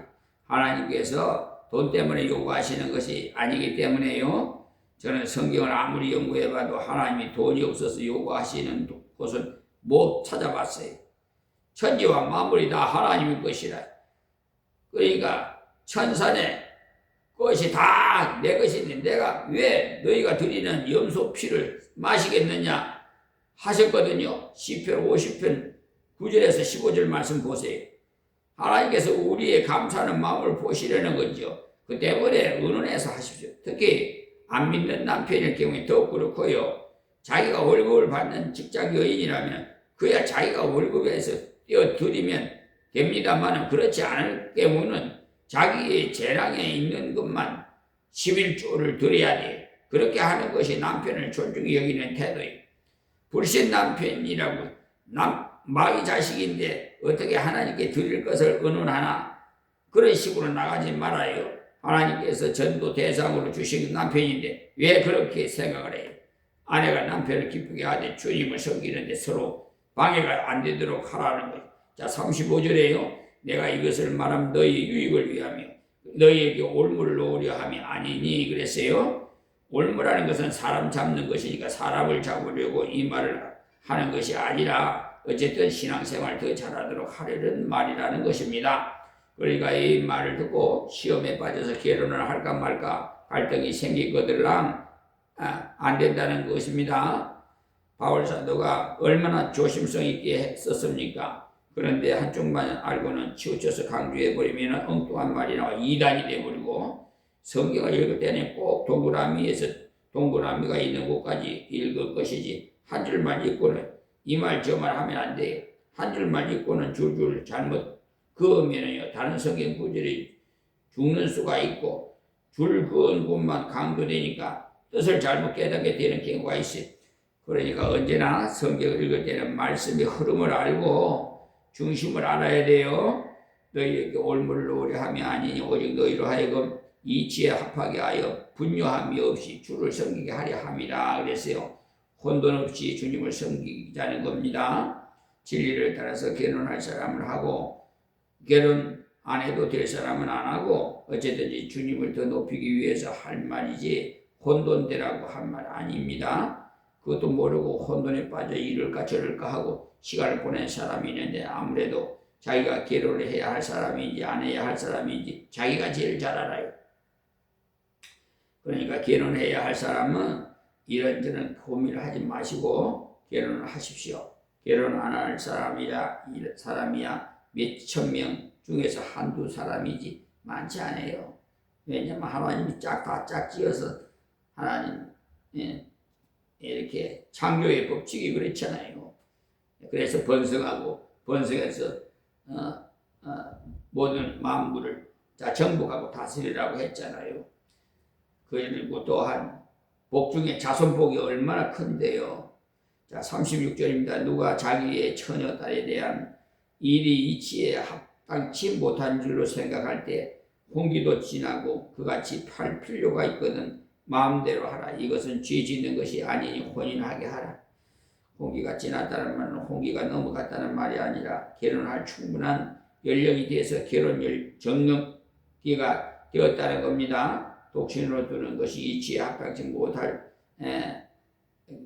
하나님께서 돈 때문에 요구하시는 것이 아니기 때문에요. 저는 성경을 아무리 연구해봐도 하나님이 돈이 없어서 요구하시는 곳은 못 찾아봤어요. 천지와 만물이 다 하나님의 것이라. 그러니까 천산에 것이 다 내 것인데 내가 왜 너희가 드리는 염소 피를 마시겠느냐 하셨거든요. 시편 50편 9절에서 15절 말씀 보세요. 하나님께서 우리의 감사하는 마음을 보시려는 거죠. 그 때문에 의논해서 하십시오. 특히 안 믿는 남편일 경우에 더욱 그렇고요. 자기가 월급을 받는 직장 여인이라면 그야 자기가 월급에서 떼어드리면 됩니다만 그렇지 않을 경우는 자기의 재량에 있는 것만 11조를 드려야 돼요. 그렇게 하는 것이 남편을 존중히 여기는 태도예요. 불신 남편이라고 마귀 자식인데 어떻게 하나님께 드릴 것을 의논하나 그런 식으로 나가지 말아요. 하나님께서 전도 대상으로 주신 남편인데 왜 그렇게 생각을 해요? 아내가 남편을 기쁘게 하되 주님을 섬기는데 서로 방해가 안 되도록 하라는 거예요. 자 35절에요. 내가 이것을 말하면 너희 유익을 위하며 너희에게 올무를 놓으려 함이 아니니 그랬어요. 올무라는 것은 사람 잡는 것이니까 사람을 잡으려고 이 말을 하는 것이 아니라 어쨌든 신앙생활 더 잘하도록 하려는 말이라는 것입니다. 그러니까 이 말을 듣고 시험에 빠져서 결혼을 할까 말까 갈등이 생기거들랑 안 된다는 것입니다. 바울 사도가 얼마나 조심성 있게 썼습니까? 그런데 한쪽만 알고는 치우쳐서 강조해버리면 엉뚱한 말이 나와 이단이 돼버리고 성경을 읽을 때는 꼭 동그라미에서 동그라미가 있는 곳까지 읽을 것이지 한 줄만 읽고는 이 말 저 말 하면 안 돼요. 한 줄만 읽고는 줄줄 잘못 그으면요 다른 성경 구절이 죽는 수가 있고 줄 그은 곳만 강조되니까 뜻을 잘못 깨닫게 되는 경우가 있어요. 그러니까 언제나 성경을 읽을 때는 말씀의 흐름을 알고 중심을 알아야 돼요. 너희에게 올무를 놓으려 함이 아니니 오직 너희로 하여금 이치에 합하게 하여 분요함이 없이 주를 섬기게 하려 함이라 그랬어요. 혼돈 없이 주님을 섬기자는 겁니다. 진리를 따라서 결혼할 사람을 하고 결혼 안 해도 될 사람은 안 하고 어쨌든지 주님을 더 높이기 위해서 할 말이지 혼돈되라고 한 말 아닙니다. 그것도 모르고 혼돈에 빠져 이럴까 저럴까 하고 시간을 보낸 사람이 있는데 아무래도 자기가 결혼을 해야 할 사람인지 안 해야 할 사람인지 자기가 제일 잘 알아요. 그러니까 결혼해야 할 사람은 이런저런 고민을 하지 마시고 결혼을 하십시오. 결혼 안 할 사람이야 몇천 명 중에서 한두 사람이지 많지 않아요. 왜냐면 하나님이 다 짝지어서 하나님 이렇게 창조의 법칙이 그렇잖아요. 그래서 번성해서 모든 만물을 정복하고 다스리라고 했잖아요. 그리고 또한 복 중에 자손복이 얼마나 큰데요. 자, 36절입니다. 누가 자기의 처녀 딸에 대한 일이 이치에 합당치 못한 줄로 생각할 때 홍기도 지나고 그같이 팔 필요가 있거든 마음대로 하라. 이것은 죄 짓는 것이 아니니 혼인하게 하라. 홍기가 지났다는 말은 홍기가 넘어갔다는 말이 아니라 결혼할 충분한 연령이 돼서 결혼 정년기가 되었다는 겁니다. 독신으로 두는 것이 이치에 합당치 못할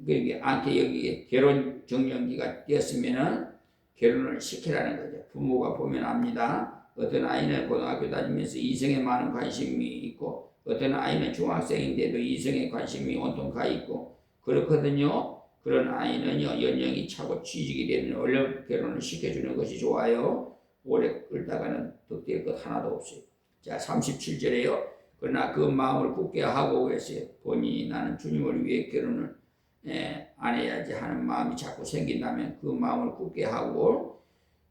그렇게 않게 여기에 결혼 정년기가 되었으면은 결혼을 시키라는 거죠. 부모가 보면 압니다. 어떤 아이는 고등학교 다니면서 이성에 많은 관심이 있고 어떤 아이는 중학생인데도 이성에 관심이 온통 가 있고 그렇거든요. 그런 아이는요 연령이 차고 취직이 되면 얼른 결혼을 시켜주는 것이 좋아요. 오래 끌다가는 득될 것 하나도 없어요. 자 37절에요. 그러나 그 마음을 굳게 하고 그랬어요. 본인이 나는 주님을 위해 결혼을 안 해야지 하는 마음이 자꾸 생긴다면 그 마음을 굳게 하고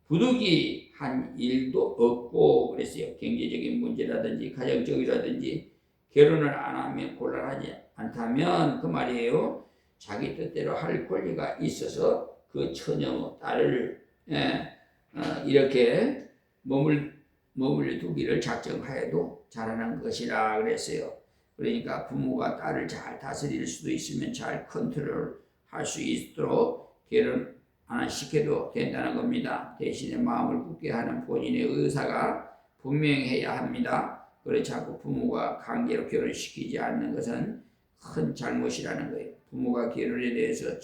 부득이 한 일도 없고 그랬어요. 경제적인 문제라든지 가정적이라든지 결혼을 안 하면 곤란하지 않다면 그 말이에요. 자기 뜻대로 할 권리가 있어서 그 처녀 딸을 이렇게 머물러 두기를 작정하여도 잘하는 것이라 그랬어요. 그러니까 부모가 딸을 잘 다스릴 수도 있으면 잘 컨트롤 할 수 있도록 결혼 안 시켜도 된다는 겁니다. 대신에 마음을 굳게 하는 본인의 의사가 분명해야 합니다. 그렇지 않고 부모가 강제로 결혼시키지 않는 것은 큰 잘못이라는 거예요. 부모가 결혼에 대해서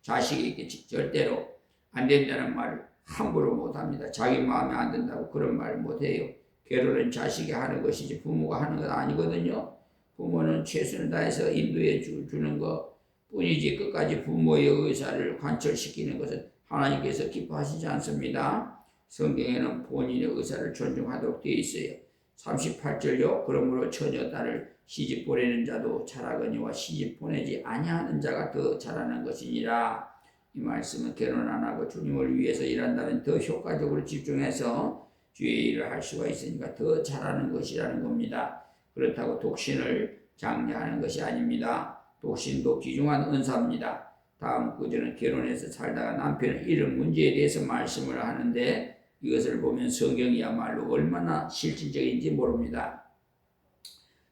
자식에게 절대로 안 된다는 말을 함부로 못합니다. 자기 마음에 안 든다고 그런 말 못해요. 결혼은 자식이 하는 것이지 부모가 하는 건 아니거든요. 부모는 최선을 다해서 인도해 주는 것 뿐이지 끝까지 부모의 의사를 관철시키는 것은 하나님께서 기뻐하시지 않습니다. 성경에는 본인의 의사를 존중하도록 되어 있어요. 38절요. 그러므로 처녀 딸을 시집 보내는 자도 잘하거니와 시집 보내지 아니하는 자가 더 잘하는 것이니라. 이 말씀은 결혼 안 하고 주님을 위해서 일한다면 더 효과적으로 집중해서 주의 일을 할 수가 있으니까 더 잘하는 것이라는 겁니다. 그렇다고 독신을 장려하는 것이 아닙니다. 독신도 귀중한 은사입니다. 다음 구절은 결혼해서 살다가 남편을 잃은 문제에 대해서 말씀을 하는데 이것을 보면 성경이야말로 얼마나 실질적인지 모릅니다.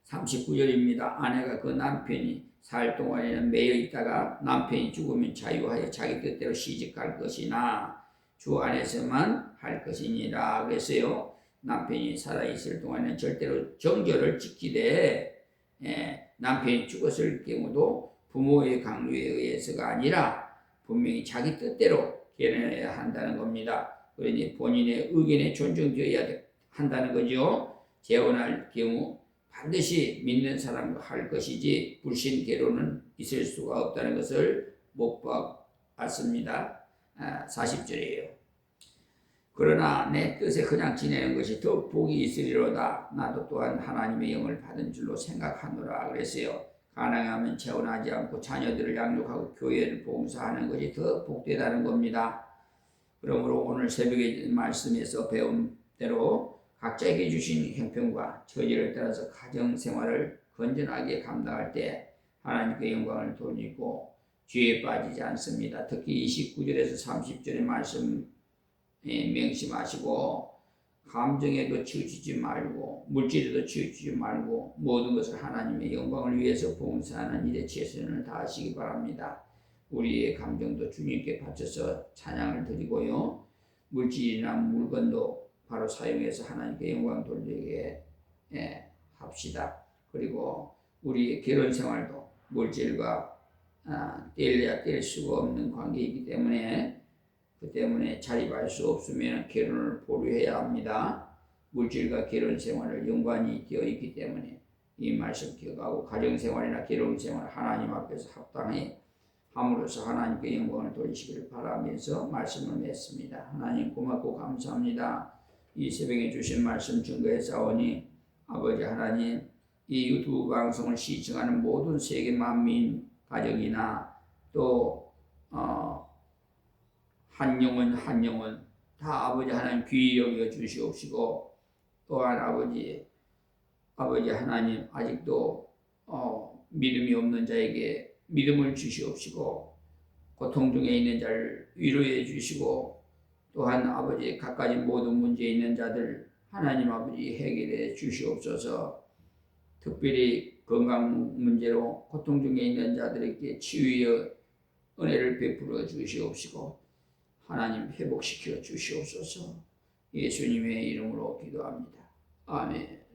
39절입니다. 아내가 그 남편이 살 동안에는 매여 있다가 남편이 죽으면 자유하여 자기 뜻대로 시집갈 것이나 주 안에서만 할 것이니라 그랬어요. 남편이 살아있을 동안에는 절대로 정절을 지키되 남편이 죽었을 경우도 부모의 강요에 의해서가 아니라 분명히 자기 뜻대로 결혼해야 한다는 겁니다. 그러니 본인의 의견에 존중되어야 한다는 거죠. 재혼할 경우 반드시 믿는 사람과 할 것이지 불신 결혼은 있을 수가 없다는 것을 못 봤습니다. 40절이에요. 그러나 내 뜻에 그냥 지내는 것이 더 복이 있으리로다. 나도 또한 하나님의 영을 받은 줄로 생각하노라 그랬어요. 가능하면 재혼하지 않고 자녀들을 양육하고 교회를 봉사하는 것이 더 복되다는 겁니다. 그러므로 오늘 새벽에 말씀에서 배운 대로 각자에게 주신 형편과 처지를 따라서 가정생활을 건전하게 감당할 때 하나님께 영광을 돌리고 죄에 빠지지 않습니다. 특히 29절에서 30절의 말씀 명심하시고 감정에도 치우치지 말고 물질에도 치우치지 말고 모든 것을 하나님의 영광을 위해서 봉사하는 일에 최선을 다하시기 바랍니다. 우리의 감정도 주님께 바쳐서 찬양을 드리고요. 물질이나 물건도 바로 사용해서 하나님께 영광 돌리게 합시다. 그리고 우리의 결혼 생활도 물질과 뗄래야 뗄 수가 없는 관계이기 때문에 그 때문에 자립할 수 없으면 결혼을 보류해야 합니다. 물질과 결혼 생활을 연관이 되어 있기 때문에 이 말씀 기억하고 가정 생활이나 결혼 생활 하나님 앞에서 합당해 함으로써 하나님께 영광을 돌리시기를 바라면서 말씀을 맺습니다. 하나님 고맙고 감사합니다. 이 새벽에 주신 말씀 증거해 싸우니 아버지 하나님 이 유튜브 방송을 시청하는 모든 세계 만민 가정이나 또 한 영혼 한 영혼 다 아버지 하나님 귀히 여겨 주시옵시고, 또한 아버지 하나님 아직도 믿음이 없는 자에게 믿음을 주시옵시고, 고통 중에 있는 자를 위로해 주시고, 또한 아버지 갖가지 모든 문제에 있는 자들 하나님 아버지 해결해 주시옵소서. 특별히 건강 문제로 고통 중에 있는 자들에게 치유의 은혜를 베풀어 주시옵시고 하나님 회복시켜 주시옵소서. 예수님의 이름으로 기도합니다. 아멘.